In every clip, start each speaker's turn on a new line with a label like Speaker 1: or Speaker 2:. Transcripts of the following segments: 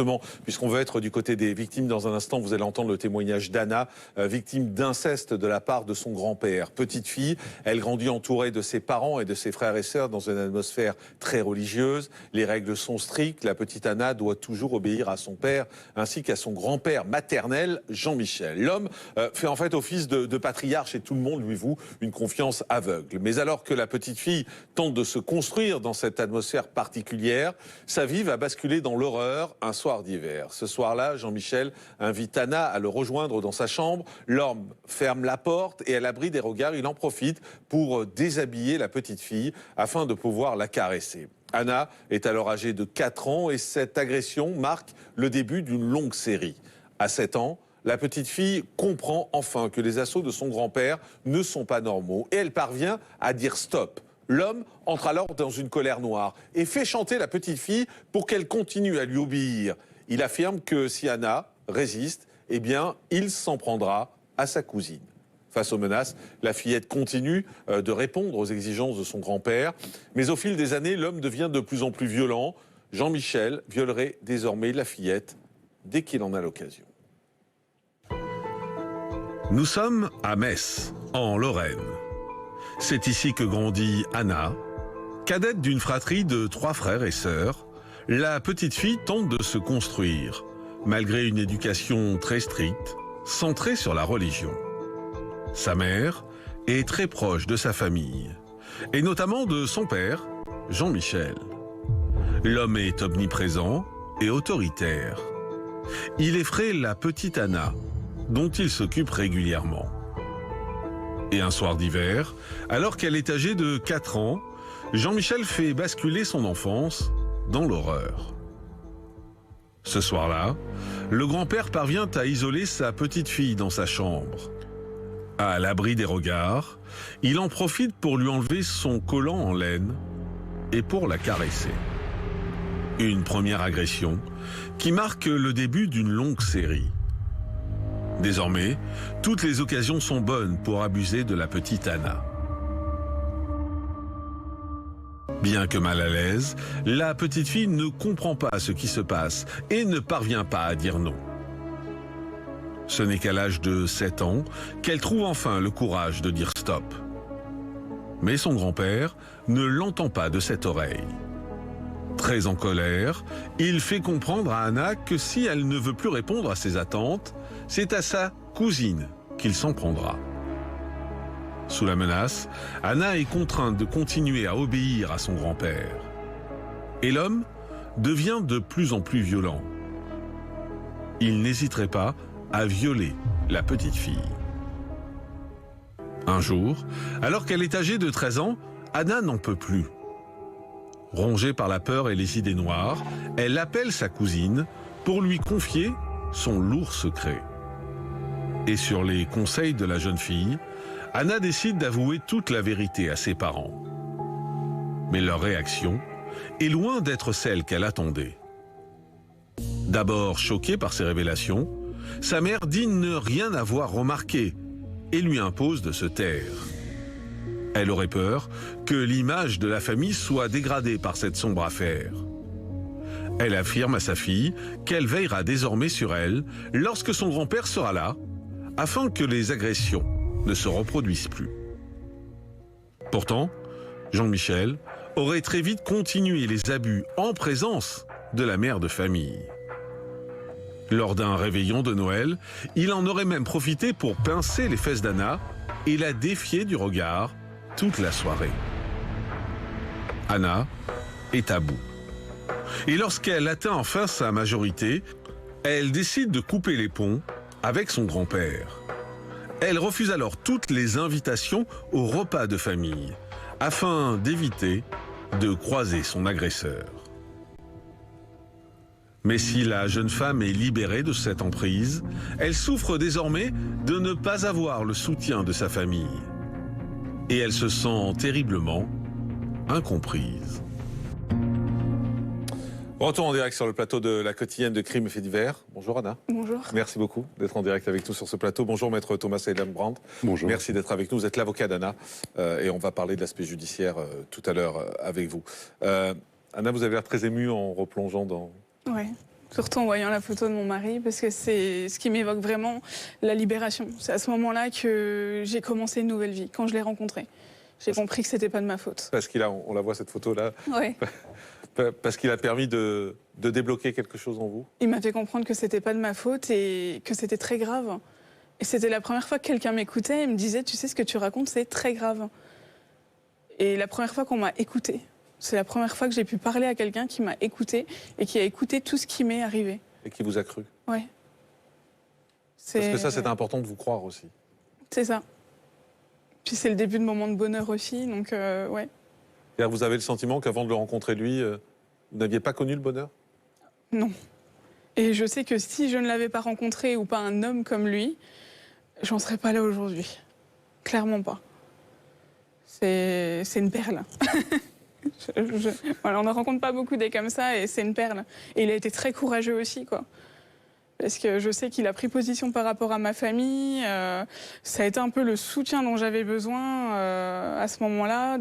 Speaker 1: justement, puisqu'on veut être du côté des victimes dans un instant, vous allez entendre le témoignage d'Anna, victime d'inceste de la part de son grand-père. Petite fille, elle grandit entourée de ses parents et de ses frères et sœurs dans une atmosphère très religieuse. Les règles sont strictes. La petite Anna doit toujours obéir à son père ainsi qu'à son grand-père maternel, Jean-Michel. L'homme fait en fait office de patriarche et tout le monde lui voue une confiance aveugle. Mais alors que la petite fille tente de se construire dans cette atmosphère particulière, sa vie va basculer dans l'horreur un soir d'hiver. Ce soir-là, Jean-Michel invite Anna à le rejoindre dans sa chambre. L'homme ferme la porte et à l'abri des regards, il en profite pour déshabiller la petite fille afin de pouvoir la caresser. Anna est alors âgée de 4 ans et cette agression marque le début d'une longue série. À 7 ans, la petite fille comprend enfin que les assauts de son grand-père ne sont pas normaux et elle parvient à dire stop. L'homme entre alors dans une colère noire et fait chanter la petite fille pour qu'elle continue à lui obéir. Il affirme que si Anna résiste, eh bien, il s'en prendra à sa cousine. Face aux menaces, la fillette continue de répondre aux exigences de son grand-père. Mais au fil des années, l'homme devient de plus en plus violent. Jean-Michel violerait désormais la fillette dès qu'il en a l'occasion.
Speaker 2: Nous sommes à Metz, en Lorraine. C'est ici que grandit Anna. Cadette d'une fratrie de 3 frères et sœurs, la petite fille tente de se construire, malgré une éducation très stricte, centrée sur la religion. Sa mère est très proche de sa famille, et notamment de son père, Jean-Michel. L'homme est omniprésent et autoritaire. Il effraie la petite Anna, dont il s'occupe régulièrement. Et un soir d'hiver, alors qu'elle est âgée de 4 ans, Jean-Michel fait basculer son enfance dans l'horreur. Ce soir-là, le grand-père parvient à isoler sa petite fille dans sa chambre. À l'abri des regards, il en profite pour lui enlever son collant en laine et pour la caresser. Une première agression qui marque le début d'une longue série. Désormais, toutes les occasions sont bonnes pour abuser de la petite Anna. Bien que mal à l'aise, la petite fille ne comprend pas ce qui se passe et ne parvient pas à dire non. Ce n'est qu'à l'âge de 7 ans qu'elle trouve enfin le courage de dire stop. Mais son grand-père ne l'entend pas de cette oreille. Très en colère, il fait comprendre à Anna que si elle ne veut plus répondre à ses attentes, c'est à sa cousine qu'il s'en prendra. Sous la menace, Anna est contrainte de continuer à obéir à son grand-père. Et l'homme devient de plus en plus violent. Il n'hésiterait pas à violer la petite fille. Un jour, alors qu'elle est âgée de 13 ans, Anna n'en peut plus. Rongée par la peur et les idées noires, elle appelle sa cousine pour lui confier son lourd secret. Et sur les conseils de la jeune fille, Anna décide d'avouer toute la vérité à ses parents. Mais leur réaction est loin d'être celle qu'elle attendait. D'abord choquée par ces révélations, sa mère dit ne rien avoir remarqué et lui impose de se taire. Elle aurait peur que l'image de la famille soit dégradée par cette sombre affaire. Elle affirme à sa fille qu'elle veillera désormais sur elle lorsque son grand-père sera là, afin que les agressions ne se reproduisent plus. Pourtant, Jean-Michel aurait très vite continué les abus en présence de la mère de famille. Lors d'un réveillon de Noël, il en aurait même profité pour pincer les fesses d'Anna et la défier du regard toute la soirée. Anna est à bout. Et lorsqu'elle atteint enfin sa majorité, elle décide de couper les ponts avec son grand-père. Elle refuse alors toutes les invitations au repas de famille, afin d'éviter de croiser son agresseur. Mais si la jeune femme est libérée de cette emprise, elle souffre désormais de ne pas avoir le soutien de sa famille. Et elle se sent terriblement incomprise.
Speaker 1: Retour en direct sur le plateau de la quotidienne de Crimes et Faits divers. Bonjour Anna.
Speaker 3: Bonjour.
Speaker 1: Merci beaucoup d'être en direct avec nous sur ce plateau. Bonjour maître Thomas Eidam-Brandt.
Speaker 4: Bonjour.
Speaker 1: Merci d'être avec nous. Vous êtes l'avocat d'Anna et on va parler de l'aspect judiciaire tout à l'heure avec vous. Anna, vous avez l'air très émue en replongeant dans...
Speaker 3: Ouais. Surtout en voyant la photo de mon mari, parce que c'est ce qui m'évoque vraiment la libération. C'est à ce moment-là que j'ai commencé une nouvelle vie, quand je l'ai rencontré. J'ai compris que c'était pas de ma faute.
Speaker 1: Parce qu'il a, on la voit cette photo-là,
Speaker 3: Ouais.
Speaker 1: parce qu'il a permis de débloquer quelque chose en vous.
Speaker 3: Il m'a fait comprendre que c'était pas de ma faute et que c'était très grave. Et c'était la première fois que quelqu'un m'écoutait et me disait, tu sais ce que tu racontes, c'est très grave. Et la première fois qu'on m'a écouté. C'est la première fois que j'ai pu parler à quelqu'un qui m'a écouté et qui a écouté tout ce qui m'est arrivé.
Speaker 1: Et qui vous a cru.
Speaker 3: Ouais.
Speaker 1: Parce que ça, c'était important de vous croire aussi.
Speaker 3: C'est ça. Puis c'est le début de moments de bonheur aussi, donc ouais.
Speaker 1: C'est-à-dire, vous avez le sentiment qu'avant de le rencontrer lui, vous n'aviez pas connu le bonheur?
Speaker 3: Non. Et je sais que si je ne l'avais pas rencontré ou pas un homme comme lui, j'en serais pas là aujourd'hui. Clairement pas. C'est une perle. Voilà, on ne rencontre pas beaucoup des comme ça et c'est une perle. Et il a été très courageux aussi, quoi. Parce que je sais qu'il a pris position par rapport à ma famille. Ça a été un peu le soutien dont j'avais besoin à ce moment-là.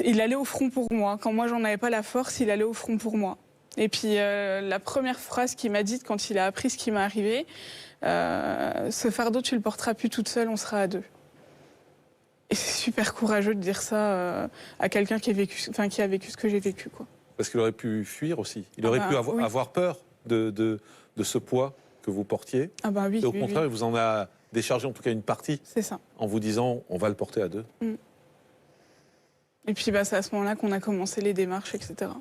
Speaker 3: Il allait au front pour moi. Quand moi, j'en avais pas la force, il allait au front pour moi. Et puis, la première phrase qu'il m'a dite quand il a appris ce qui m'est arrivé, ce fardeau, tu le porteras plus toute seule, on sera à deux. Et c'est super courageux de dire ça à quelqu'un qui a vécu ce que j'ai vécu, quoi.
Speaker 1: Parce qu'il aurait pu fuir aussi. Il aurait pu
Speaker 3: oui.
Speaker 1: avoir peur de ce poids que vous portiez.
Speaker 3: Ah bah oui.
Speaker 1: Et au
Speaker 3: oui,
Speaker 1: contraire,
Speaker 3: oui.
Speaker 1: il vous en a déchargé en tout cas une partie.
Speaker 3: C'est ça.
Speaker 1: En vous disant, on va le porter à deux.
Speaker 3: Et puis bah, c'est à ce moment-là qu'on a commencé les démarches, etc.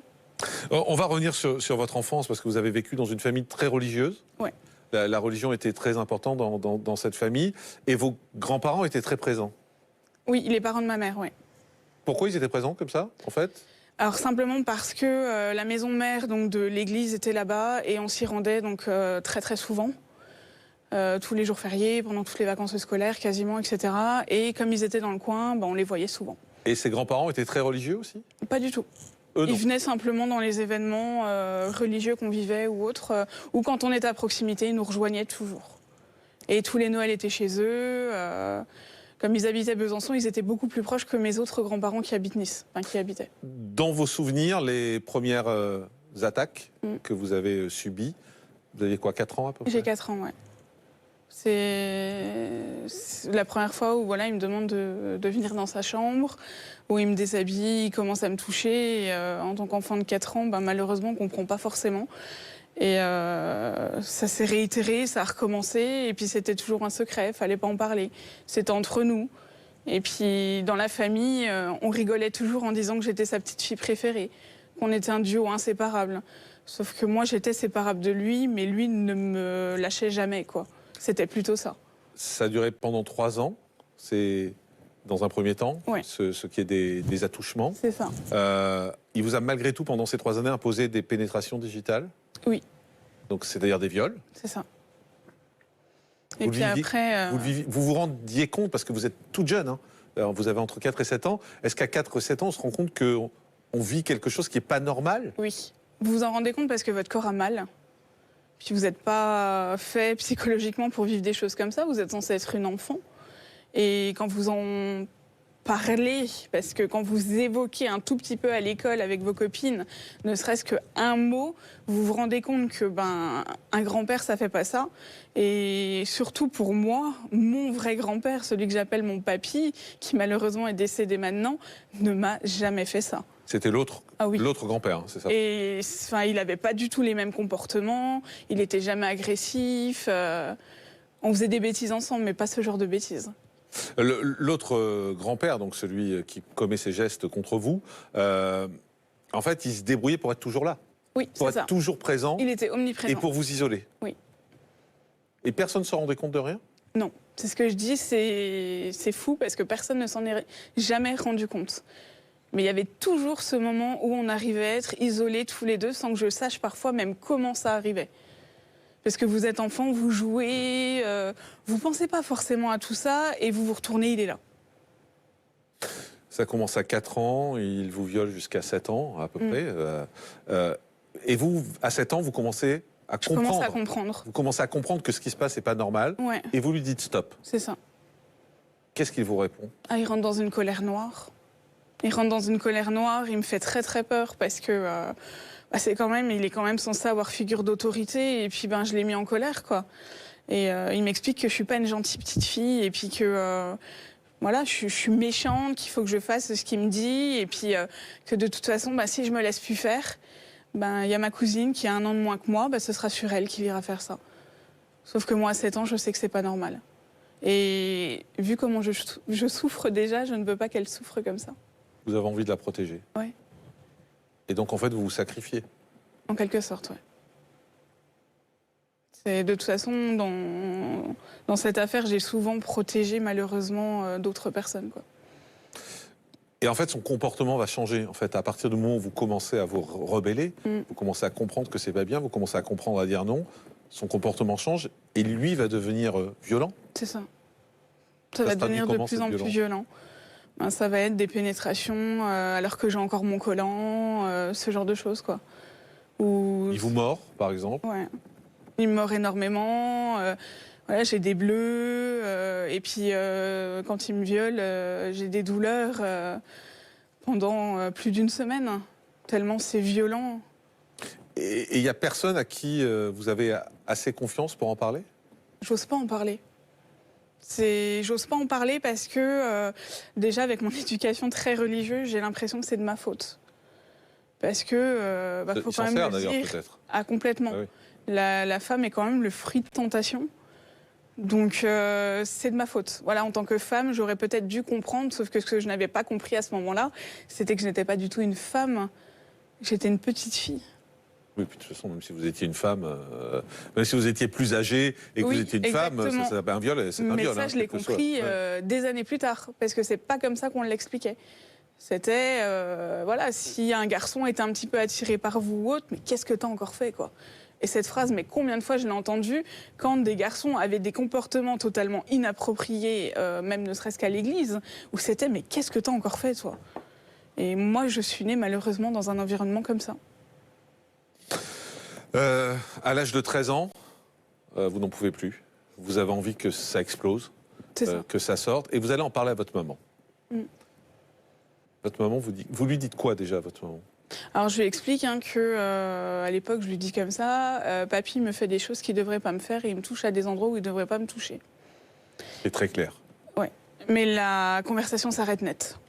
Speaker 1: On va revenir sur votre enfance, parce que vous avez vécu dans une famille très religieuse.
Speaker 3: Ouais.
Speaker 1: La religion était très importante dans cette famille. Et vos grands-parents étaient très présents.
Speaker 3: Oui, les parents de ma mère, oui.
Speaker 1: Pourquoi ils étaient présents comme ça, en fait?
Speaker 3: Alors simplement parce que la maison mère donc, de l'église était là-bas et on s'y rendait donc, très très souvent. Tous les jours fériés, pendant toutes les vacances scolaires quasiment, etc. Et comme ils étaient dans le coin, bah, on les voyait souvent.
Speaker 1: Et ses grands-parents étaient très religieux aussi?
Speaker 3: Pas du tout.
Speaker 1: Eux, non.
Speaker 3: Ils venaient simplement dans les événements religieux qu'on vivait ou autres, ou quand on était à proximité, ils nous rejoignaient toujours. Et tous les Noëls étaient chez eux. Comme ils habitaient Besançon, ils étaient beaucoup plus proches que mes autres grands-parents qui habitent Nice, enfin qui habitaient.
Speaker 1: Dans vos souvenirs, les premières attaques que vous avez subies, vous aviez quoi, 4 ans à peu près?
Speaker 3: J'ai 4 ans, ouais. C'est la première fois où voilà, il me demande de venir dans sa chambre, où il me déshabille, il commence à me toucher. Et, en tant qu'enfant de 4 ans, ben, malheureusement, on ne comprend pas forcément. Et ça s'est réitéré, ça a recommencé, et puis c'était toujours un secret, il fallait pas en parler. C'était entre nous. Et puis dans la famille, on rigolait toujours en disant que j'étais sa petite fille préférée, qu'on était un duo inséparable. Sauf que moi, j'étais séparable de lui, mais lui ne me lâchait jamais, quoi. C'était plutôt ça.
Speaker 1: Ça a duré pendant 3 ans, c'est dans un premier temps,
Speaker 3: Ouais.
Speaker 1: ce qui est des attouchements.
Speaker 3: C'est ça.
Speaker 1: Il vous a malgré tout, pendant ces 3 années, imposé des pénétrations digitales?
Speaker 3: Oui.
Speaker 1: Donc c'est-à-dire des viols?
Speaker 3: C'est ça. Et
Speaker 1: Vous
Speaker 3: puis
Speaker 1: le viviez-
Speaker 3: après...
Speaker 1: Vous vous rendiez compte, parce que vous êtes toute jeune, hein, alors vous avez entre 4 et 7 ans, est-ce qu'à 4 et 7 ans, on se rend compte qu'on vit quelque chose qui n'est pas normal?
Speaker 3: Oui. Vous vous en rendez compte parce que votre corps a mal. Puis vous n'êtes pas fait psychologiquement pour vivre des choses comme ça. Vous êtes censé être une enfant. Et quand vous en parlez, parce que quand vous évoquez un tout petit peu à l'école avec vos copines, ne serait-ce qu'un mot, vous vous rendez compte que un grand-père, ça fait pas ça. Et surtout pour moi, mon vrai grand-père, celui que j'appelle mon papy, qui malheureusement est décédé maintenant, ne m'a jamais fait ça.
Speaker 1: C'était l'autre
Speaker 3: Ah oui.
Speaker 1: l'autre grand-père, hein, c'est ça?
Speaker 3: Et enfin, il n'avait pas du tout les mêmes comportements, il n'était jamais agressif. On faisait des bêtises ensemble, mais pas ce genre de bêtises.
Speaker 1: L'autre grand-père, donc celui qui commet ces gestes contre vous, en fait, il se débrouillait pour être toujours là,
Speaker 3: Oui,
Speaker 1: pour
Speaker 3: c'est
Speaker 1: être
Speaker 3: ça.
Speaker 1: toujours présent
Speaker 3: Il était omniprésent.
Speaker 1: et pour vous isoler.
Speaker 3: Oui.
Speaker 1: Et personne ne se rendait compte de rien?
Speaker 3: Non, c'est ce que je dis, c'est fou parce que personne ne s'en est jamais rendu compte. Mais il y avait toujours ce moment où on arrivait à être isolés tous les deux sans que je sache parfois même comment ça arrivait. Parce que vous êtes enfant, vous jouez, vous pensez pas forcément à tout ça et vous vous retournez, il est là.
Speaker 1: Ça commence à 4 ans, il vous viole jusqu'à 7 ans à peu près. Et vous, à 7 ans, vous commencez à
Speaker 3: Je commence à
Speaker 1: comprendre.
Speaker 3: comprendre.
Speaker 1: Vous commencez à comprendre que ce qui se passe n'est pas normal.
Speaker 3: Ouais,
Speaker 1: Et vous lui dites stop.
Speaker 3: c'est ça.
Speaker 1: Qu'est-ce qu'il vous répond?
Speaker 3: Ah, il rentre dans une colère noire. Il rentre dans une colère noire, il me fait très très peur parce que bah, il est quand même censé avoir figure d'autorité. Et puis, je l'ai mis en colère, quoi. Et il m'explique que je suis pas une gentille petite fille. Et puis que, voilà, je suis méchante, qu'il faut que je fasse ce qu'il me dit. Et puis que de toute façon, si je me laisse plus faire, il y a ma cousine qui a 1 an de moins que moi, ce sera sur elle qui ira faire ça. Sauf que moi, à 7 ans, je sais que c'est pas normal. Et vu comment je souffre déjà, je ne veux pas qu'elle souffre comme ça.
Speaker 1: Vous avez envie de la protéger.
Speaker 3: Oui.
Speaker 1: Et donc, en fait, vous vous sacrifiez.
Speaker 3: En quelque sorte, oui. De toute façon, dans cette affaire, j'ai souvent protégé malheureusement d'autres personnes, quoi.
Speaker 1: Et en fait, son comportement va changer. En fait, à partir du moment où vous commencez à vous rebeller, vous commencez à comprendre que c'est pas bien, vous commencez à comprendre à dire non, son comportement change et lui va devenir violent.
Speaker 3: C'est ça. Ça va devenir de plus en plus violent. Ça va être des pénétrations alors que j'ai encore mon collant, ce genre de choses, quoi.
Speaker 1: Il vous mord, par exemple.
Speaker 3: Ouais. Il me mord énormément. Voilà, j'ai des bleus. Et puis, quand il me viole, j'ai des douleurs pendant plus d'1 semaine. Tellement c'est violent.
Speaker 1: Et il n'y a personne à qui vous avez assez confiance pour en parler?
Speaker 3: J'ose pas en parler. J'ose pas en parler parce que, déjà, avec mon éducation très religieuse, j'ai l'impression que c'est de ma faute. Parce que, faut quand même le dire.
Speaker 1: Peut-être.
Speaker 3: Ah, complètement. Ah oui. La femme est quand même le fruit de tentation. Donc, c'est de ma faute. Voilà, en tant que femme, j'aurais peut-être dû comprendre, sauf que ce que je n'avais pas compris à ce moment-là, c'était que je n'étais pas du tout une femme. J'étais une petite fille.
Speaker 1: Oui, puis de toute façon, même si vous étiez une femme, même si vous étiez plus âgée et que vous étiez une femme, ça pas un viol, c'est un viol.
Speaker 3: Mais ça, je l'ai compris des années plus tard, parce que c'est pas comme ça qu'on l'expliquait. C'était, voilà, si un garçon était un petit peu attiré par vous ou autre, mais qu'est-ce que t'as encore fait, quoi? Et cette phrase, mais combien de fois je l'ai entendue quand des garçons avaient des comportements totalement inappropriés, même ne serait-ce qu'à l'église, où c'était, mais qu'est-ce que t'as encore fait, toi? Et moi, je suis née malheureusement dans un environnement comme ça.
Speaker 1: À l'âge de 13 ans, vous n'en pouvez plus. Vous avez envie que ça explose, que ça sorte, et vous allez en parler à votre maman. Votre maman, vous lui dites quoi déjà à votre maman?
Speaker 3: Alors je lui explique que à l'époque je lui dis comme ça, papy me fait des choses qu'il ne devrait pas me faire et il me touche à des endroits où il ne devrait pas me toucher.
Speaker 1: C'est très clair.
Speaker 3: Ouais, mais la conversation s'arrête net.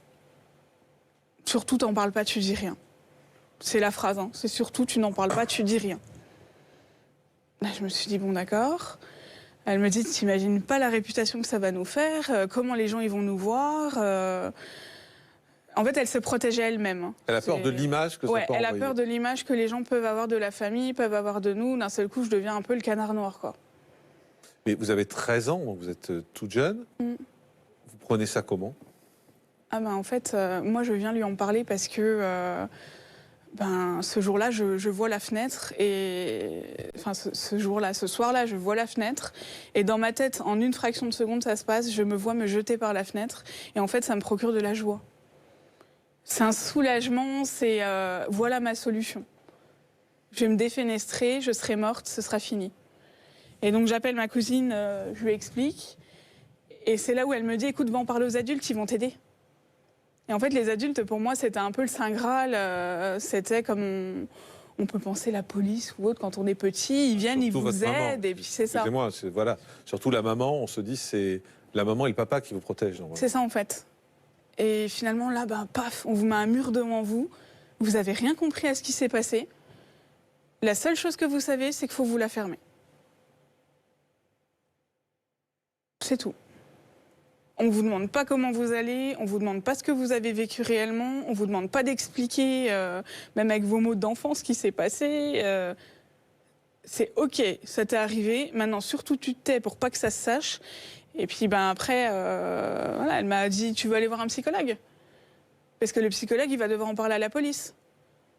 Speaker 3: Surtout t'en parles pas, tu dis rien. C'est la phrase, c'est surtout tu n'en parles pas, tu dis rien. Là je me suis dit bon d'accord. Elle me dit t'imagines pas la réputation que ça va nous faire, comment les gens ils vont nous voir. En fait, elle se protégeait elle-même.
Speaker 1: Elle a peur de l'image que ça peut envoyer. Elle
Speaker 3: a peur de l'image que les gens peuvent avoir de la famille, peuvent avoir de nous. D'un seul coup, je deviens un peu le canard noir, quoi.
Speaker 1: Mais vous avez 13 ans, donc vous êtes toute jeune. Vous prenez ça comment?
Speaker 3: En fait, moi, je viens lui en parler parce que ce jour-là, je vois la fenêtre. Enfin, ce soir-là, je vois la fenêtre. Et dans ma tête, en une fraction de seconde, ça se passe. Je me vois me jeter par la fenêtre. Et en fait, ça me procure de la joie. C'est un soulagement, c'est voilà ma solution. Je vais me défenestrer, je serai morte, ce sera fini. Et donc j'appelle ma cousine, je lui explique. Et c'est là où elle me dit, écoute, va en parler aux adultes, ils vont t'aider. Et en fait, les adultes, pour moi, c'était un peu le Saint Graal. C'était comme on peut penser la police ou autre quand on est petit. Ils viennent, surtout ils vous aident, et puis c'est ça.
Speaker 1: Excusez-moi, voilà. Surtout la maman, on se dit, c'est la maman et le papa qui vous protègent.
Speaker 3: C'est ça, en fait. Et finalement, là, paf, on vous met un mur devant vous. Vous n'avez rien compris à ce qui s'est passé. La seule chose que vous savez, c'est qu'il faut vous la fermer. C'est tout. On ne vous demande pas comment vous allez, on ne vous demande pas ce que vous avez vécu réellement, on ne vous demande pas d'expliquer, même avec vos mots d'enfant, ce qui s'est passé. C'est OK, ça t'est arrivé. Maintenant, surtout, tu te tais pour pas que ça se sache. Et puis après, voilà, elle m'a dit, tu veux aller voir un psychologue? Parce que le psychologue, il va devoir en parler à la police.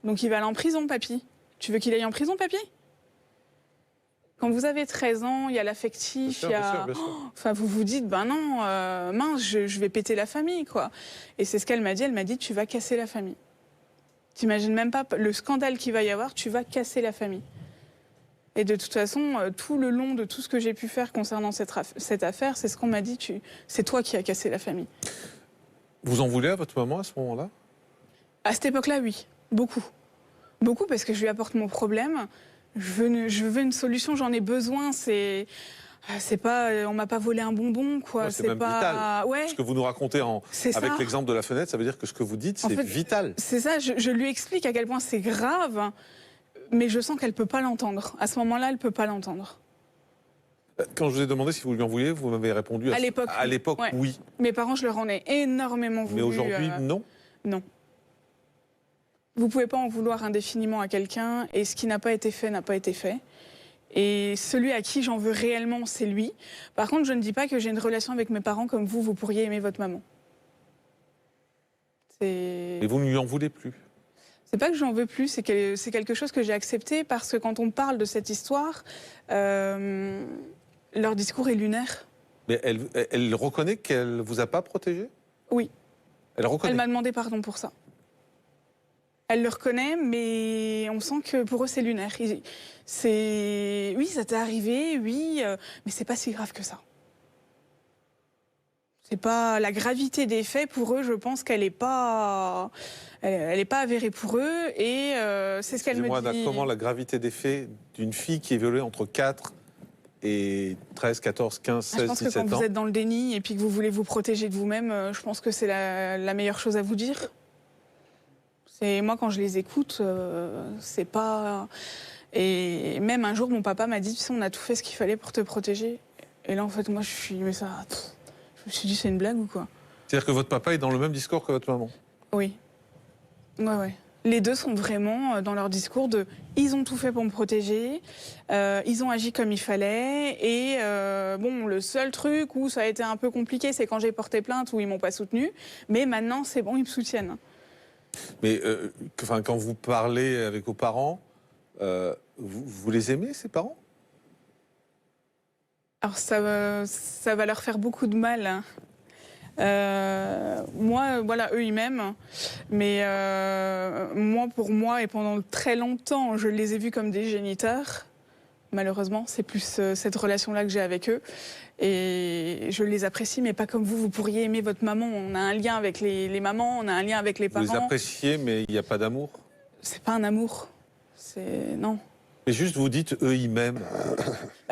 Speaker 3: Donc il va aller en prison, papy. Tu veux qu'il aille en prison, papy? Quand vous avez 13 ans, il y a l'affectif, il y a... Bien sûr. Enfin, vous vous dites, non, mince, je vais péter la famille, quoi. Et c'est ce qu'elle m'a dit. Elle m'a dit, tu vas casser la famille. T'imagines même pas le scandale qu'il va y avoir, tu vas casser la famille. Et de toute façon, tout le long de tout ce que j'ai pu faire concernant cette affaire, c'est ce qu'on m'a dit, c'est toi qui as cassé la famille.
Speaker 1: Vous en voulez à votre maman à ce moment-là?
Speaker 3: À cette époque-là, oui, beaucoup. Beaucoup, parce que je lui apporte mon problème. Je veux une solution, j'en ai besoin. C'est pas, on m'a pas volé un bonbon, quoi.
Speaker 1: Ouais, c'est même
Speaker 3: pas
Speaker 1: vital.
Speaker 3: Ouais.
Speaker 1: Ce que vous nous racontez avec l'exemple de la fenêtre, ça veut dire que ce que vous dites, c'est vital.
Speaker 3: C'est ça, je lui explique à quel point c'est grave, mais je sens qu'elle peut pas l'entendre. À ce moment-là, elle peut pas l'entendre.
Speaker 1: Quand je vous ai demandé si vous lui en vouliez, vous m'avez répondu
Speaker 3: à l'époque.
Speaker 1: À l'époque,
Speaker 3: ouais.
Speaker 1: oui.
Speaker 3: Mes parents, je leur en ai énormément voulu.
Speaker 1: Mais aujourd'hui, non.
Speaker 3: Non. Vous pouvez pas en vouloir indéfiniment à quelqu'un, et ce qui n'a pas été fait n'a pas été fait. Et celui à qui j'en veux réellement, c'est lui. Par contre, je ne dis pas que j'ai une relation avec mes parents comme vous pourriez aimer votre maman.
Speaker 1: Et vous ne lui en voulez plus?
Speaker 3: C'est pas que j'en veux plus, c'est quelque chose que j'ai accepté parce que quand on parle de cette histoire, leur discours est lunaire.
Speaker 1: Mais elle reconnaît qu'elle vous a pas protégé?
Speaker 3: Oui.
Speaker 1: Elle reconnaît.
Speaker 3: Elle m'a demandé pardon pour ça. Elle le reconnaît, mais on sent que pour eux, c'est lunaire. Oui, ça t'est arrivé, oui, mais c'est pas si grave que ça. C'est pas la gravité des faits pour eux. Je pense qu'elle est pas, elle est pas avérée pour eux, et c'est ce qu'elle me dit.
Speaker 1: Comment la gravité des faits d'une fille qui est violée entre 4 et 13, 14, 15, 16, 17 ans.
Speaker 3: Je pense que quand vous êtes dans le déni et puis que vous voulez vous protéger de vous-même, je pense que c'est la meilleure chose à vous dire. Moi, quand je les écoute, c'est pas... Et même un jour, mon papa m'a dit, tu sais, on a tout fait ce qu'il fallait pour te protéger. Et là, en fait, moi, je me suis dit, c'est une blague ou quoi?
Speaker 1: C'est-à-dire que votre papa est dans le même discours que votre maman?
Speaker 3: Oui. Ouais. Les deux sont vraiment dans leur discours de ils ont tout fait pour me protéger, ils ont agi comme il fallait, et bon, le seul truc où ça a été un peu compliqué, c'est quand j'ai porté plainte où ils m'ont pas soutenu, mais maintenant c'est bon, ils me soutiennent.
Speaker 1: Mais quand vous parlez avec vos parents, vous les aimez, ces parents?
Speaker 3: Alors ça va leur faire beaucoup de mal, hein. Moi, voilà, eux, ils m'aiment. Mais moi, pour moi, et pendant très longtemps, je les ai vus comme des géniteurs. Malheureusement, c'est plus cette relation-là que j'ai avec eux. Et je les apprécie, mais pas comme vous pourriez aimer votre maman. On a un lien avec les mamans, on a un lien avec les parents.
Speaker 1: Vous les appréciez, mais il n'y a pas d'amour?
Speaker 3: C'est pas un amour. Non.
Speaker 1: Mais juste, vous dites, eux, ils m'aiment.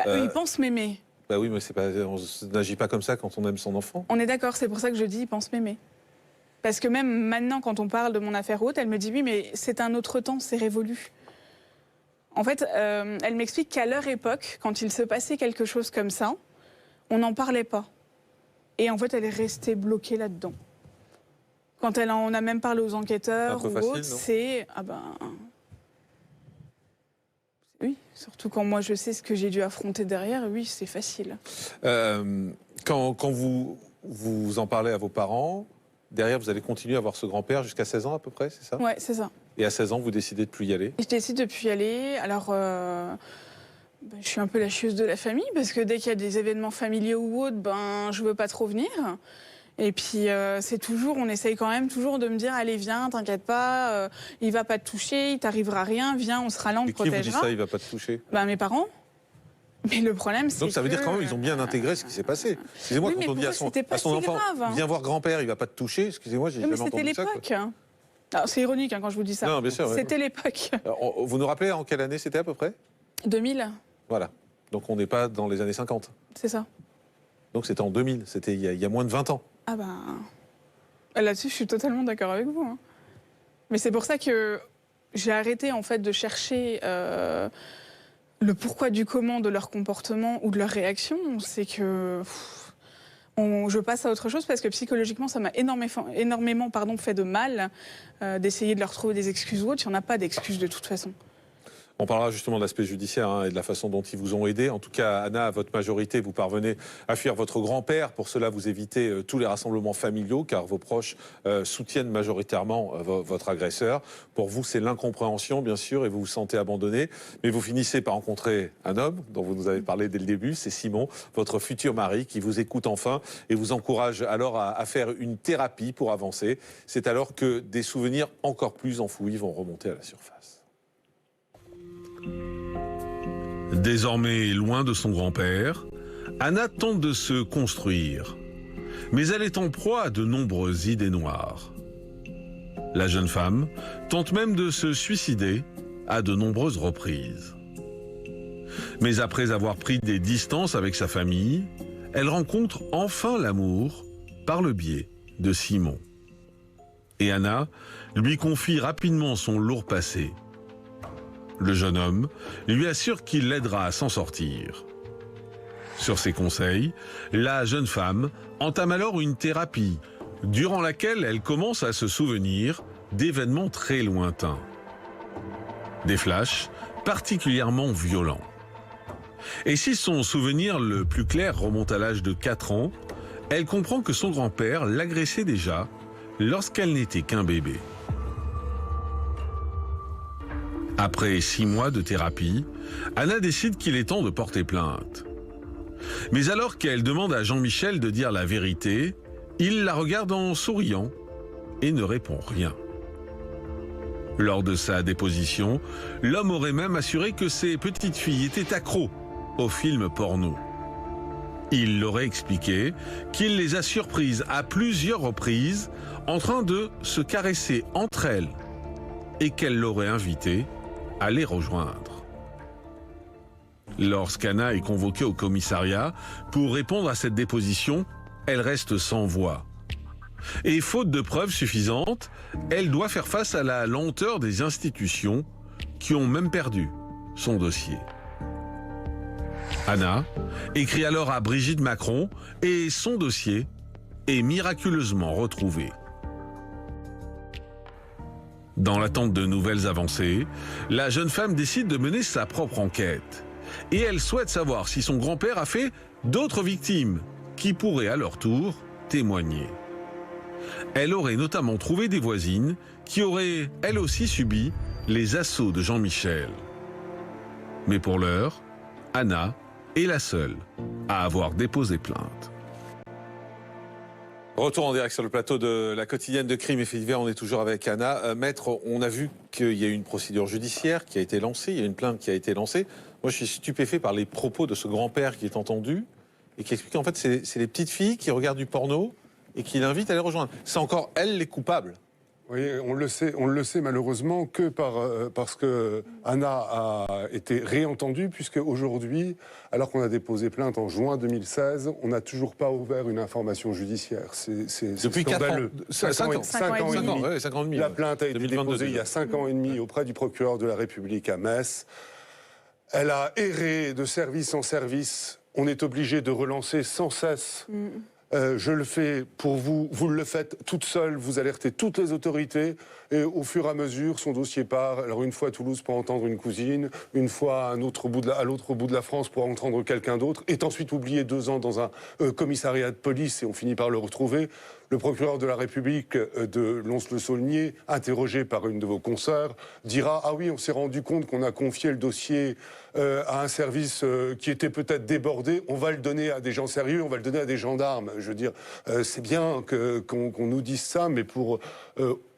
Speaker 3: Eux, ils pensent m'aimer.
Speaker 1: Bah oui, mais on n'agit pas comme ça quand on aime son enfant.
Speaker 3: On est d'accord, c'est pour ça que je dis, ils pensent m'aimer. Parce que même maintenant, quand on parle de mon affaire haute, elle me dit, oui, mais c'est un autre temps, c'est révolu. En fait, elle m'explique qu'à leur époque, quand il se passait quelque chose comme ça, on n'en parlait pas. Et en fait, elle est restée bloquée là-dedans. Quand elle en a même parlé aux enquêteurs ou autres, c'est... Ah ben... Oui, surtout quand moi je sais ce que j'ai dû affronter derrière, oui, c'est facile.
Speaker 1: Quand vous en parlez à vos parents, derrière vous allez continuer à voir ce grand-père jusqu'à 16 ans à peu près, c'est ça?
Speaker 3: Ouais, c'est ça.
Speaker 1: Et à 16 ans, vous décidez de plus y aller?
Speaker 3: Je décide de plus y aller. Alors, je suis un peu la chieuse de la famille, parce que dès qu'il y a des événements familiaux ou autres, je veux pas trop venir. Et puis, c'est toujours, on essaye quand même toujours de me dire, allez, viens, t'inquiète pas, il va pas te toucher, il t'arrivera rien, viens, on sera là, on te protégera.
Speaker 1: Qui vous dit ça, il va pas te toucher?
Speaker 3: Mes parents. Mais le problème, c'est
Speaker 1: donc ça veut dire quand même ils ont bien intégré ce qui s'est passé. Excusez-moi,
Speaker 3: oui,
Speaker 1: quand on dit à son enfant, viens voir grand-père, il va pas te toucher, excusez-moi, j'ai jamais entendu ça.
Speaker 3: C'était l'époque. C'est ironique quand je vous dis ça.
Speaker 1: Non, bien sûr.
Speaker 3: C'était l'époque.
Speaker 1: Vous nous rappelez en quelle année c'était à peu près?
Speaker 3: 2000.
Speaker 1: Voilà. Donc on n'est pas dans les années 50.
Speaker 3: C'est ça.
Speaker 1: Donc c'était en 2000, c'était il y a moins de 20 ans.
Speaker 3: Ah là-dessus, je suis totalement d'accord avec vous, hein. Mais c'est pour ça que j'ai arrêté en fait de chercher le pourquoi du comment de leur comportement ou de leur réaction. C'est que je passe à autre chose parce que psychologiquement, ça m'a énormément fait de mal d'essayer de leur trouver des excuses ou autres. Il n'y en a pas d'excuses de toute façon.
Speaker 1: On parlera justement de l'aspect judiciaire et de la façon dont ils vous ont aidé. En tout cas, Anna, à votre majorité, vous parvenez à fuir votre grand-père. Pour cela, vous évitez tous les rassemblements familiaux, car vos proches soutiennent majoritairement votre agresseur. Pour vous, c'est l'incompréhension, bien sûr, et vous vous sentez abandonné. Mais vous finissez par rencontrer un homme dont vous nous avez parlé dès le début. C'est Simon, votre futur mari, qui vous écoute enfin et vous encourage alors à faire une thérapie pour avancer. C'est alors que des souvenirs encore plus enfouis vont remonter à la surface.
Speaker 2: Désormais loin de son grand-père, Anna tente de se construire. Mais elle est en proie à de nombreuses idées noires. La jeune femme tente même de se suicider à de nombreuses reprises. Mais après avoir pris des distances avec sa famille, elle rencontre enfin l'amour par le biais de Simon. Et Anna lui confie rapidement son lourd passé. Le jeune homme lui assure qu'il l'aidera à s'en sortir. Sur ses conseils, la jeune femme entame alors une thérapie, durant laquelle elle commence à se souvenir d'événements très lointains. Des flashs particulièrement violents. Et si son souvenir le plus clair remonte à l'âge de 4 ans, elle comprend que son grand-père l'agressait déjà lorsqu'elle n'était qu'un bébé. Après 6 mois de thérapie, Anna décide qu'il est temps de porter plainte. Mais alors qu'elle demande à Jean-Michel de dire la vérité, il la regarde en souriant et ne répond rien. Lors de sa déposition, l'homme aurait même assuré que ses petites filles étaient accros aux films porno. Il leur aurait expliqué qu'il les a surprises à plusieurs reprises en train de se caresser entre elles et qu'elle l'aurait invité à les rejoindre. Lorsqu'Anna est convoquée au commissariat pour répondre à cette déposition, elle reste sans voix. Et faute de preuves suffisantes, elle doit faire face à la lenteur des institutions qui ont même perdu son dossier. Anna écrit alors à Brigitte Macron et son dossier est miraculeusement retrouvé. Dans l'attente de nouvelles avancées, la jeune femme décide de mener sa propre enquête. Et elle souhaite savoir si son grand-père a fait d'autres victimes qui pourraient à leur tour témoigner. Elle aurait notamment trouvé des voisines qui auraient elles aussi subi les assauts de Jean-Michel. Mais pour l'heure, Anna est la seule à avoir déposé plainte.
Speaker 1: Retour en direct sur le plateau de la quotidienne de Crimes et Faits divers. On est toujours avec Anna. Maître, on a vu qu'il y a eu une procédure judiciaire qui a été lancée, il y a une plainte qui a été lancée. Moi, je suis stupéfait par les propos de ce grand-père qui est entendu et qui explique qu'en fait, c'est les petites filles qui regardent du porno et qui l'invitent à les rejoindre. C'est encore elles les coupables.
Speaker 4: Oui, on le sait malheureusement que parce que Anna a été réentendue, puisque aujourd'hui, alors qu'on a déposé plainte en juin 2016, on n'a toujours pas ouvert une information judiciaire.
Speaker 1: Depuis 4 ans.
Speaker 4: 5 ans et demi.
Speaker 1: Ouais, 5 ans et demi.
Speaker 4: La plainte a été
Speaker 1: 2022,
Speaker 4: déposée il y a 5 ans et demi auprès du procureur de la République à Metz. Elle a erré de service en service. On est obligé de relancer sans cesse. Je le fais pour vous, vous le faites toute seule, vous alertez toutes les autorités et au fur et à mesure, son dossier part. Alors une fois à Toulouse pour entendre une cousine, une fois à l'autre bout de la France pour entendre quelqu'un d'autre, est ensuite oublié 2 ans dans un commissariat de police et on finit par le retrouver. Le procureur de la République de Lons-le-Saulnier, interrogé par une de vos consoeurs, dira « Ah oui, on s'est rendu compte qu'on a confié le dossier à un service qui était peut-être débordé, on va le donner à des gens sérieux, on va le donner à des gendarmes. » Je veux dire, c'est bien qu'on nous dise ça, mais pour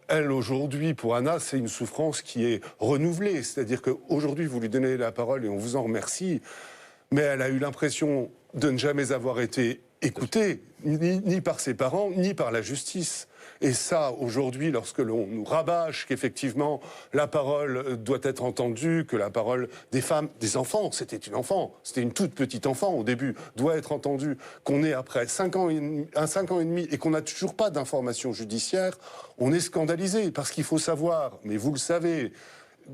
Speaker 4: elle, aujourd'hui, pour Anna, c'est une souffrance qui est renouvelée. C'est-à-dire qu'aujourd'hui, vous lui donnez la parole et on vous en remercie, mais elle a eu l'impression de ne jamais avoir été écoutée, ni par ses parents, ni par la justice. Et ça, aujourd'hui, lorsque l'on nous rabâche qu'effectivement la parole doit être entendue, que la parole des femmes, des enfants, c'était une enfant, c'était une toute petite enfant au début, doit être entendue, qu'on est après 5 ans et demi et qu'on n'a toujours pas d'information judiciaire, on est scandalisé. Parce qu'il faut savoir, mais vous le savez,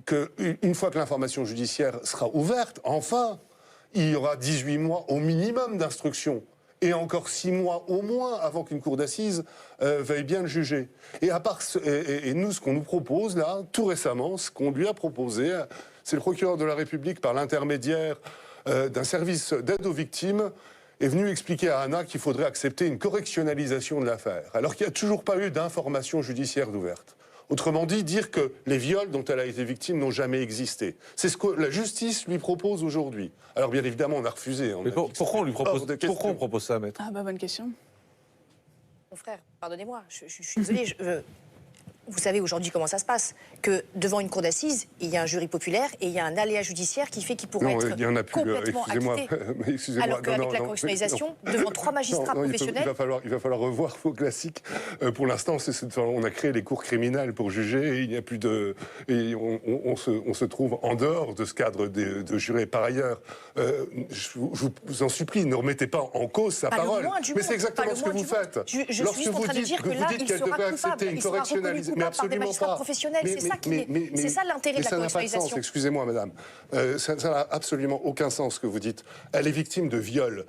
Speaker 4: qu'une fois que l'information judiciaire sera ouverte, enfin, il y aura 18 mois au minimum d'instruction. Et encore 6 mois au moins avant qu'une cour d'assises veuille bien le juger. Et nous, ce qu'on nous propose là, tout récemment, ce qu'on lui a proposé, c'est le procureur de la République, par l'intermédiaire d'un service d'aide aux victimes, est venu expliquer à Anna qu'il faudrait accepter une correctionnalisation de l'affaire, alors qu'il n'y a toujours pas eu d'information judiciaire ouverte. Autrement dit, dire que les viols dont elle a été victime n'ont jamais existé. C'est ce que la justice lui propose aujourd'hui. Alors bien évidemment, on a refusé.
Speaker 1: Mais pourquoi on lui propose, pourquoi on propose ça, maître?
Speaker 3: Ah bah bonne question.
Speaker 5: Mon frère, pardonnez-moi, je suis désolée. vous savez aujourd'hui comment ça se passe, que devant une cour d'assises, il y a un jury populaire et il y a un aléa judiciaire qui fait qu'il pourrait être complètement acquitté. Alors qu'avec la correctionnalisation, devant 3 magistrats professionnels...
Speaker 4: Il va falloir revoir vos classiques. Pour l'instant, on a créé les cours criminelles pour juger et il n'y a plus de... Et on se trouve en dehors de ce cadre de jurés. Par ailleurs, je vous en supplie, ne remettez pas en cause sa parole. Mais c'est exactement ce que vous faites.
Speaker 5: Je suis juste en train de dire que là, il sera coupable. Il sera reconnu coupable par des magistrats professionnels. C'est ça l'intérêt de la correctionnalisation.
Speaker 4: Excusez-moi, madame. Ça n'a absolument aucun sens ce que vous dites. Elle est victime de viol.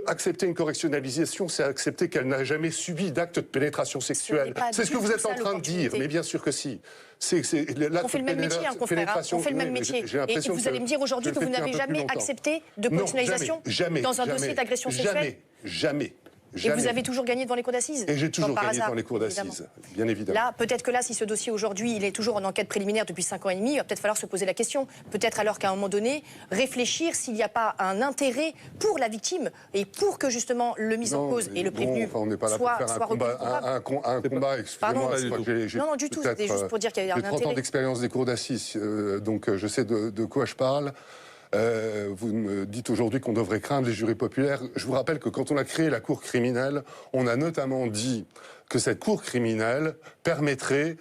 Speaker 4: Accepter une correctionnalisation, c'est accepter qu'elle n'a jamais subi d'acte de pénétration sexuelle. C'est ce que vous êtes en train de dire, mais bien sûr que si.
Speaker 5: On fait le même métier, hein, confrère. On fait le même métier. Et vous allez me dire aujourd'hui que vous n'avez jamais accepté de correctionnalisation dans un dossier d'agression sexuelle ?
Speaker 4: Jamais.
Speaker 5: Et vous avez toujours gagné devant les cours d'assises ?
Speaker 4: Et j'ai toujours gagné devant les cours d'assises, bien évidemment.
Speaker 5: Là, peut-être que là, si ce dossier aujourd'hui, il est toujours en enquête préliminaire depuis 5 ans et demi, il va peut-être falloir se poser la question. Peut-être alors qu'à un moment donné, réfléchir s'il n'y a pas un intérêt pour la victime et pour que justement le mis en cause et le prévenu soit
Speaker 4: un combat, excusez-moi.
Speaker 5: Non, du tout, c'était juste pour dire qu'il y a un intérêt.
Speaker 4: J'ai 30 ans d'expérience des cours d'assises, donc je sais de quoi je parle. Vous me dites aujourd'hui qu'on devrait craindre les jurys populaires. Je vous rappelle que quand on a créé la cour criminelle, on a notamment dit que cette cour criminelle permettrait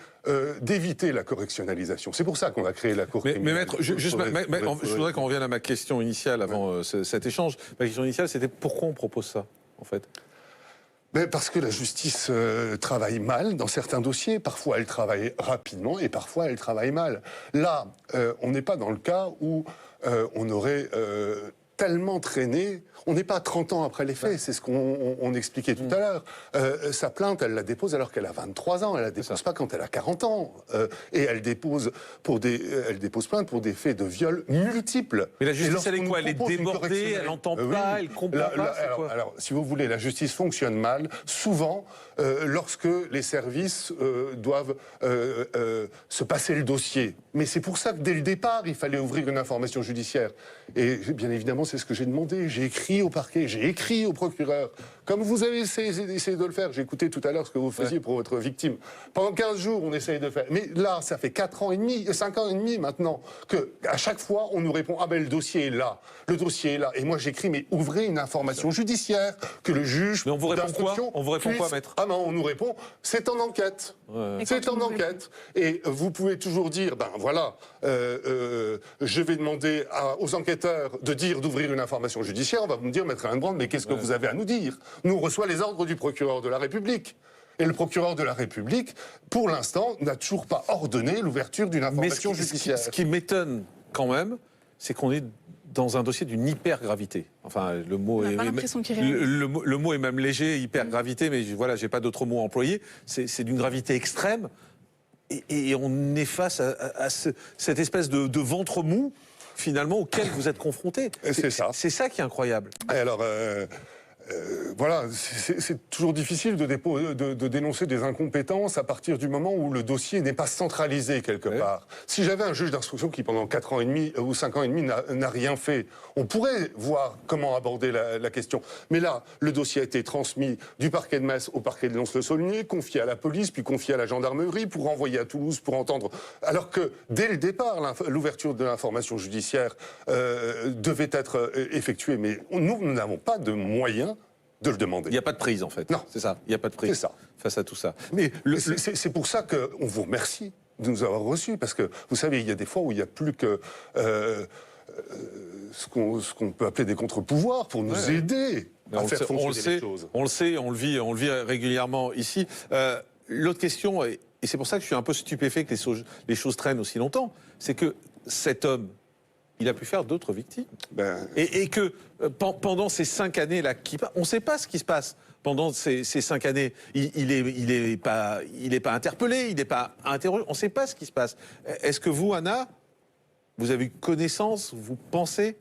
Speaker 4: d'éviter la correctionnalisation. C'est pour ça qu'on a créé la cour criminelle.
Speaker 1: Mais maître, je voudrais qu'on revienne à ma question initiale avant cet échange. Ma question initiale, c'était pourquoi on propose ça, en fait ?
Speaker 4: Parce que la justice travaille mal dans certains dossiers. Parfois, elle travaille rapidement et parfois, elle travaille mal. Là, on n'est pas dans le cas où on aurait tellement traîné. On n'est pas 30 ans après les faits, c'est ce qu'on expliquait tout à l'heure. Sa plainte, elle la dépose alors qu'elle a 23 ans, elle la dépose pas quand elle a 40 ans. Et elle dépose plainte pour des faits de viol multiples.
Speaker 1: Mais la justice, elle est quoi ? Elle est débordée, elle n'entend pas, elle comprend pas.
Speaker 4: Alors, si vous voulez, la justice fonctionne mal, souvent, lorsque les services doivent se passer le dossier. Mais c'est pour ça que dès le départ, il fallait ouvrir une information judiciaire. Et bien évidemment, c'est ce que j'ai demandé. J'ai écrit au parquet, j'ai écrit au procureur. Comme vous avez essayé de le faire. J'ai écouté tout à l'heure ce que vous faisiez pour votre victime. Pendant 15 jours, on essaye de le faire. Mais là, ça fait 5 ans et demi maintenant, qu'à chaque fois, on nous répond « Ah ben, le dossier est là. Le dossier est là. » Et moi, j'écris « Mais ouvrez une information judiciaire, que le juge... »
Speaker 1: Mais on vous répond quoi ? On vous répond quoi, maître ?
Speaker 4: Ah non, on nous répond « C'est en enquête. » C'est en enquête. Et vous pouvez toujours dire « Ben voilà, je vais demander aux enquêteurs de dire d'ouvrir une information judiciaire. » On va me dire « Maître Brand, mais qu'est-ce que vous avez à nous dire ? Nous, on reçoit les ordres du procureur de la République. » Et le procureur de la République, pour l'instant, n'a toujours pas ordonné l'ouverture d'une information judiciaire.
Speaker 1: Ce qui m'étonne quand même, c'est qu'on est dans un dossier d'une hypergravité. Enfin, le mot est même léger, hypergravité, mais voilà, j'ai pas d'autres mots employés. C'est d'une gravité extrême. Et on est face à cette espèce de ventre mou, finalement, auquel vous êtes confronté.
Speaker 4: C'est ça.
Speaker 1: C'est ça qui est incroyable.
Speaker 4: Et alors, voilà, c'est toujours difficile de dénoncer des incompétences à partir du moment où le dossier n'est pas centralisé quelque part. Si j'avais un juge d'instruction qui, pendant 4 ans et demi ou 5 ans et demi, n'a rien fait, on pourrait voir comment aborder la question. Mais là, le dossier a été transmis du parquet de Metz au parquet de Lons-le-Saulnier, confié à la police, puis confié à la gendarmerie, pour renvoyer à Toulouse, pour entendre... Alors que, dès le départ, l'ouverture de l'information judiciaire devait être effectuée. Mais nous n'avons pas de moyens de le demander.
Speaker 1: Il n'y a pas de prise, en fait.
Speaker 4: Non.
Speaker 1: C'est ça, il n'y a pas de prise.
Speaker 4: C'est ça.
Speaker 1: Face à tout ça.
Speaker 4: Mais c'est pour ça qu'on vous remercie de nous avoir reçus, parce que, vous savez, il y a des fois où il n'y a plus que ce qu'on peut appeler des contre-pouvoirs pour nous aider à faire fonctionner les choses.
Speaker 1: On le sait, on le vit régulièrement ici. L'autre question, et c'est pour ça que je suis un peu stupéfait que les choses traînent aussi longtemps, c'est que cet homme, il a pu faire d'autres victimes. Et que pendant ces 5 années-là, on ne sait pas ce qui se passe pendant ces 5 années. Il est pas interpellé, il n'est pas interrogé, on ne sait pas ce qui se passe. Est-ce que vous, Anna, vous avez eu connaissance, vous pensez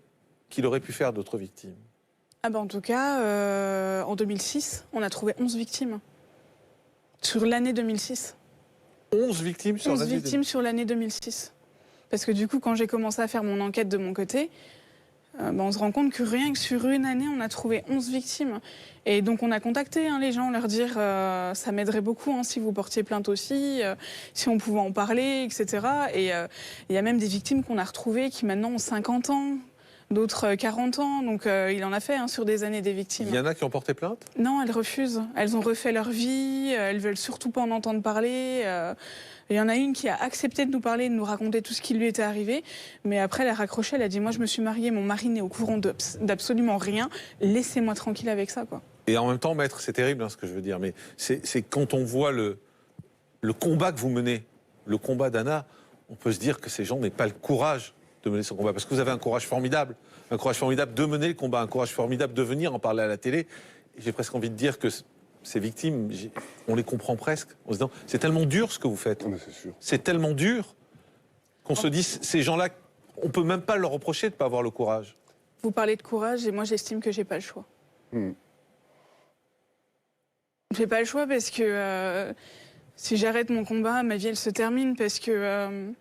Speaker 1: qu'il aurait pu faire d'autres victimes ?
Speaker 3: En tout cas, en 2006, on a trouvé 11 victimes. Sur l'année 2006.
Speaker 1: 11 victimes sur l'année
Speaker 3: 11 victimes sur l'année 2006. Parce que du coup, quand j'ai commencé à faire mon enquête de mon côté, on se rend compte que rien que sur une année, on a trouvé 11 victimes. Et donc on a contacté les gens, leur dire ça m'aiderait beaucoup si vous portiez plainte aussi, si on pouvait en parler, etc. Et il y a même des victimes qu'on a retrouvées qui maintenant ont 50 ans, d'autres 40 ans. Donc il en a fait sur des années des victimes.
Speaker 1: Il y en a qui ont porté plainte?
Speaker 3: Non, elles refusent. Elles ont refait leur vie, elles veulent surtout pas en entendre parler. Il y en a une qui a accepté de nous parler, de nous raconter tout ce qui lui était arrivé. Mais après, elle a raccroché, elle a dit « Moi, je me suis mariée, mon mari n'est au courant d'absolument rien. Laissez-moi tranquille avec ça, quoi. »
Speaker 1: Et en même temps, maître, c'est terrible ce que je veux dire, mais c'est quand on voit le combat que vous menez, le combat d'Anna, on peut se dire que ces gens n'aient pas le courage de mener son combat. Parce que vous avez un courage formidable de mener le combat, un courage formidable de venir en parler à la télé. Et j'ai presque envie de dire que ces victimes, on les comprend presque. En se disant, c'est tellement dur ce que vous faites. C'est tellement dur qu'on se dit, ces gens-là, on ne peut même pas leur reprocher de ne pas avoir le courage.
Speaker 3: Vous parlez de courage et moi, j'estime que j'ai pas le choix. J'ai pas le choix parce que si j'arrête mon combat, ma vie, elle se termine parce que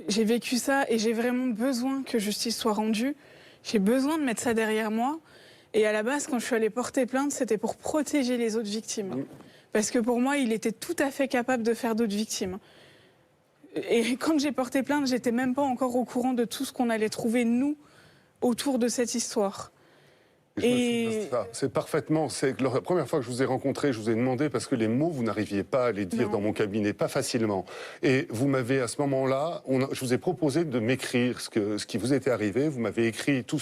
Speaker 3: j'ai vécu ça et j'ai vraiment besoin que justice soit rendue. J'ai besoin de mettre ça derrière moi. Et à la base, quand je suis allée porter plainte, c'était pour protéger les autres victimes. Parce que pour moi, il était tout à fait capable de faire d'autres victimes. Et quand j'ai porté plainte, j'étais même pas encore au courant de tout ce qu'on allait trouver, nous, autour de cette histoire.
Speaker 4: C'est parfaitement. C'est la première fois que je vous ai rencontré, je vous ai demandé parce que les mots, vous n'arriviez pas à les dire dans mon cabinet, pas facilement. Et vous m'avez, à ce moment-là, je vous ai proposé de m'écrire ce qui vous était arrivé. Vous m'avez écrit tout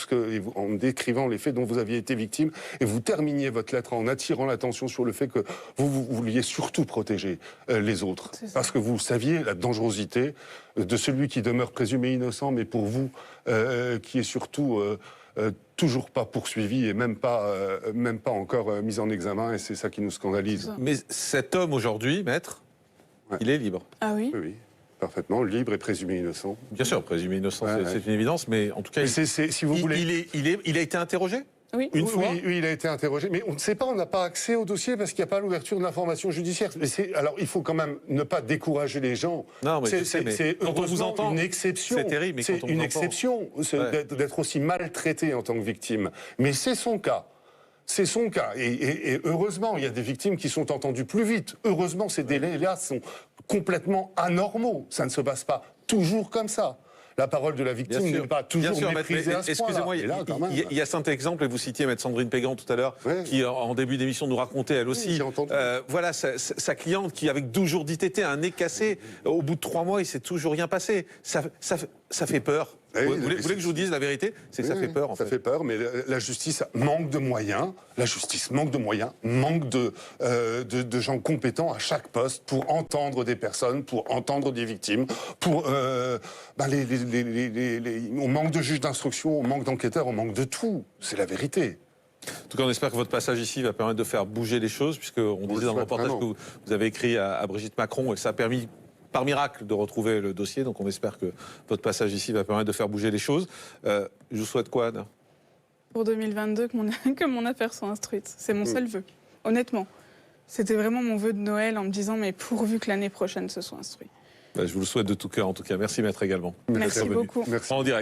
Speaker 4: en me décrivant les faits dont vous aviez été victime. Et vous terminiez votre lettre en attirant l'attention sur le fait que vous vouliez surtout protéger les autres. Parce que vous saviez la dangerosité de celui qui demeure présumé innocent, mais pour vous, qui est surtout toujours pas poursuivi et même pas encore mis en examen, et c'est ça qui nous scandalise.
Speaker 1: Mais cet homme aujourd'hui, maître, il est libre.
Speaker 3: Ah oui?
Speaker 4: Oui, parfaitement, libre et présumé innocent.
Speaker 1: Bien sûr, présumé innocent, c'est une évidence, mais en tout cas,
Speaker 4: si vous voulez...
Speaker 1: il a été interrogé?
Speaker 3: Oui.
Speaker 1: Une fois.
Speaker 4: Oui, il a été interrogé, mais on ne sait pas, on n'a pas accès au dossier parce qu'il n'y a pas l'ouverture de l'information judiciaire. Alors, il faut quand même ne pas décourager les gens.
Speaker 1: Non, mais
Speaker 4: c'est
Speaker 1: quand on vous entend,
Speaker 4: une exception.
Speaker 1: c'est terrible, mais
Speaker 4: c'est une exception d'être aussi maltraité en tant que victime. Mais c'est son cas. C'est son cas. Et heureusement, il y a des victimes qui sont entendues plus vite. Heureusement, ces délais-là sont complètement anormaux. Ça ne se passe pas toujours comme ça. La parole de la victime n'est pas toujours méprisée à ce point-là.
Speaker 1: Excusez-moi, il y a cet exemple, et vous citiez Maître Sandrine Pégan tout à l'heure, qui en début d'émission nous racontait elle aussi, voilà, sa cliente qui avec 12 jours d'ITT a un nez cassé, au bout de 3 mois il s'est toujours rien passé. Ça fait peur. Vous voulez que je vous dise la vérité? C'est que ça fait peur, en fait.
Speaker 4: Ça fait peur, mais la justice manque de moyens. La justice manque de moyens, manque de gens compétents à chaque poste pour entendre des personnes, pour entendre des victimes, pour... on manque de juges d'instruction, on manque d'enquêteurs, on manque de tout. C'est la vérité.
Speaker 1: En tout cas, on espère que votre passage ici va permettre de faire bouger les choses, puisqu'on disait dans le reportage que vous avez écrit à Brigitte Macron, et ça a permis... par miracle, de retrouver le dossier. Donc on espère que votre passage ici va permettre de faire bouger les choses. Je vous souhaite quoi, Anna?
Speaker 3: Pour 2022, que mon affaire soit instruite. C'est mon seul vœu, honnêtement. C'était vraiment mon vœu de Noël en me disant, mais pourvu que l'année prochaine ce soit instruit.
Speaker 1: Je vous le souhaite de tout cœur, en tout cas. Merci, maître, également.
Speaker 3: Merci beaucoup.
Speaker 4: Merci.
Speaker 1: En direct.